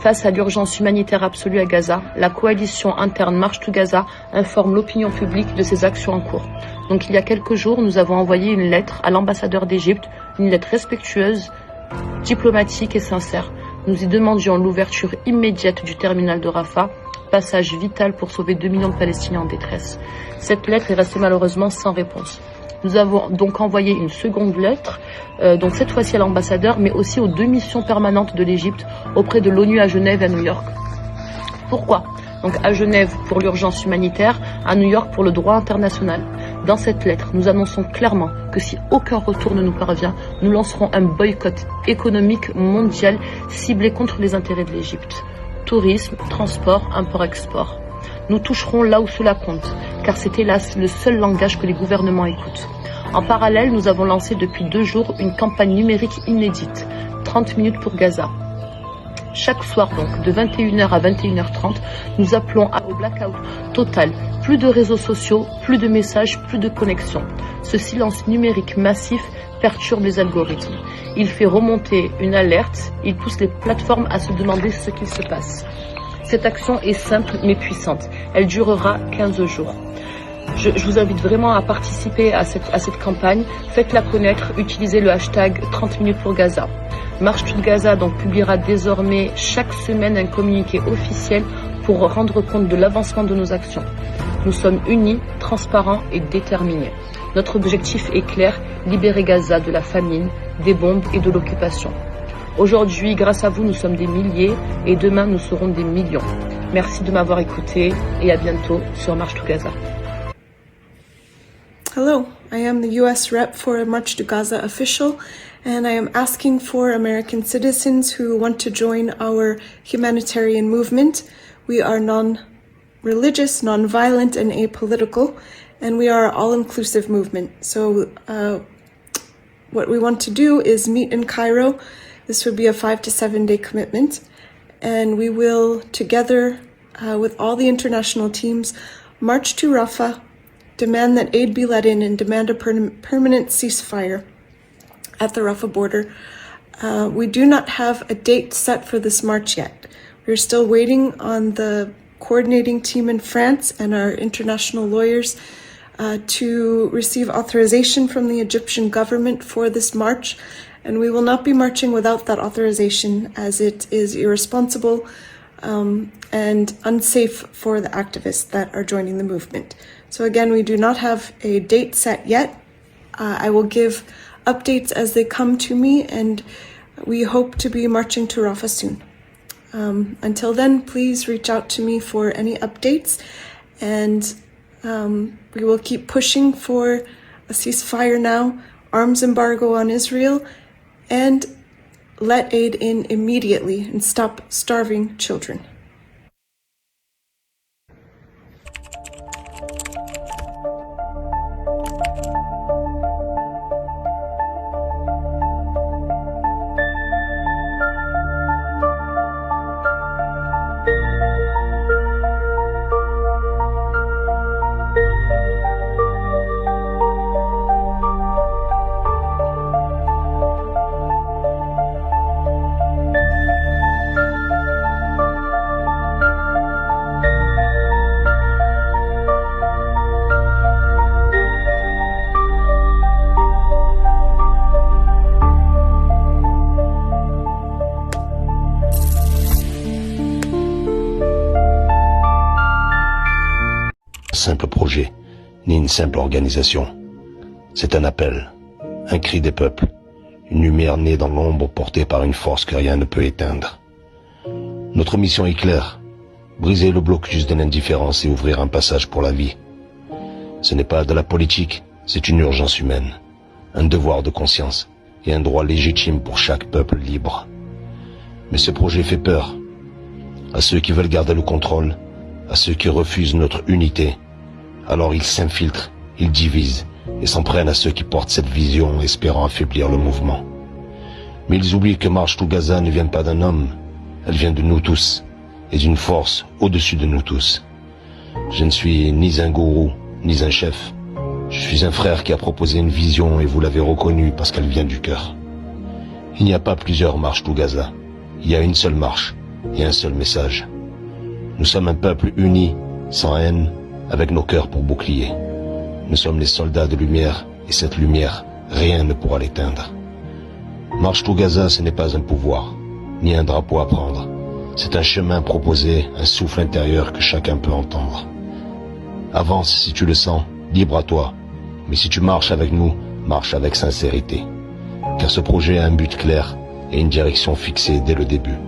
Face à l'urgence humanitaire absolue à Gaza, la coalition interne March to Gaza informe l'opinion publique de ses actions en cours. Donc il y a quelques jours, nous avons envoyé une lettre à l'ambassadeur d'Égypte, une lettre respectueuse, diplomatique et sincère. Nous y demandions l'ouverture immédiate du terminal de Rafah, passage vital pour sauver 2 millions de Palestiniens en détresse. Cette lettre est restée malheureusement sans réponse. Nous avons donc envoyé une seconde lettre, donc cette fois-ci à l'ambassadeur, mais aussi aux 2 missions permanentes de l'Égypte auprès de l'ONU à Genève et à New York. Pourquoi ? Donc à Genève pour l'urgence humanitaire, à New York pour le droit international. Dans cette lettre, nous annonçons clairement que si aucun retour ne nous parvient, nous lancerons un boycott économique mondial ciblé contre les intérêts de l'Égypte. Tourisme, transport, import-export. Nous toucherons là où cela compte, car c'est hélas le seul langage que les gouvernements écoutent. En parallèle, nous avons lancé depuis 2 jours une campagne numérique inédite, 30 minutes pour Gaza. Chaque soir donc, de 21h à 21h30, nous appelons au blackout total. Plus de réseaux sociaux, plus de messages, plus de connexions. Ce silence numérique massif perturbe les algorithmes. Il fait remonter une alerte, il pousse les plateformes à se demander ce qu'il se passe. Cette action est simple mais puissante. Elle durera 15 jours. Je vous invite vraiment à participer à cette campagne. Faites-la connaître, utilisez le hashtag 30 minutes pour Gaza. March to Gaza donc publiera désormais chaque semaine un communiqué officiel pour rendre compte de l'avancement de nos actions. Nous sommes unis, transparents et déterminés. Notre objectif est clair, libérer Gaza de la famine, des bombes et de l'occupation. Aujourd'hui, grâce à vous, nous sommes des milliers et demain, nous serons des millions. Merci de m'avoir écouté et à bientôt sur March to Gaza. Hello, I am the US rep for March to Gaza official, and I am asking for American citizens who want to join our humanitarian movement. We are non-religious, non-violent, and apolitical, and we are an all-inclusive movement. So what we want to do is meet in Cairo. This would be a 5 to 7 day commitment, and we will together with all the international teams march to Rafah, demand that aid be let in, and demand a permanent ceasefire at the Rafah border. We do not have a date set for this march yet. We're still waiting on the coordinating team in France and our international lawyers to receive authorization from the Egyptian government for this march. And we will not be marching without that authorization, as it is irresponsible and unsafe for the activists that are joining the movement. So again, we do not have a date set yet. I will give updates as they come to me, and we hope to be marching to Rafah soon. Until then, please reach out to me for any updates, and we will keep pushing for a ceasefire now, arms embargo on Israel, and let aid in immediately and stop starving children. Simple projet, ni une simple organisation. C'est un appel, un cri des peuples, une lumière née dans l'ombre portée par une force que rien ne peut éteindre. Notre mission est claire, briser le blocus de l'indifférence et ouvrir un passage pour la vie. Ce n'est pas de la politique, c'est une urgence humaine, un devoir de conscience et un droit légitime pour chaque peuple libre. Mais ce projet fait peur à ceux qui veulent garder le contrôle, à ceux qui refusent notre unité. Alors ils s'infiltrent, ils divisent et s'en prennent à ceux qui portent cette vision espérant affaiblir le mouvement. Mais ils oublient que March to Gaza ne vient pas d'un homme, elle vient de nous tous et d'une force au-dessus de nous tous. Je ne suis ni un gourou, ni un chef. Je suis un frère qui a proposé une vision et vous l'avez reconnue parce qu'elle vient du cœur. Il n'y a pas plusieurs marches to Gaza, il y a une seule marche, et un seul message. Nous sommes un peuple uni, sans haine, avec nos cœurs pour bouclier. Nous sommes les soldats de lumière, et cette lumière, rien ne pourra l'éteindre. Marche to Gaza, ce n'est pas un pouvoir, ni un drapeau à prendre. C'est un chemin proposé, un souffle intérieur que chacun peut entendre. Avance si tu le sens, libre à toi. Mais si tu marches avec nous, marche avec sincérité. Car ce projet a un but clair et une direction fixée dès le début.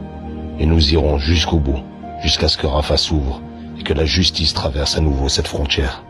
Et nous irons jusqu'au bout, jusqu'à ce que Rafah s'ouvre et que la justice traverse à nouveau cette frontière.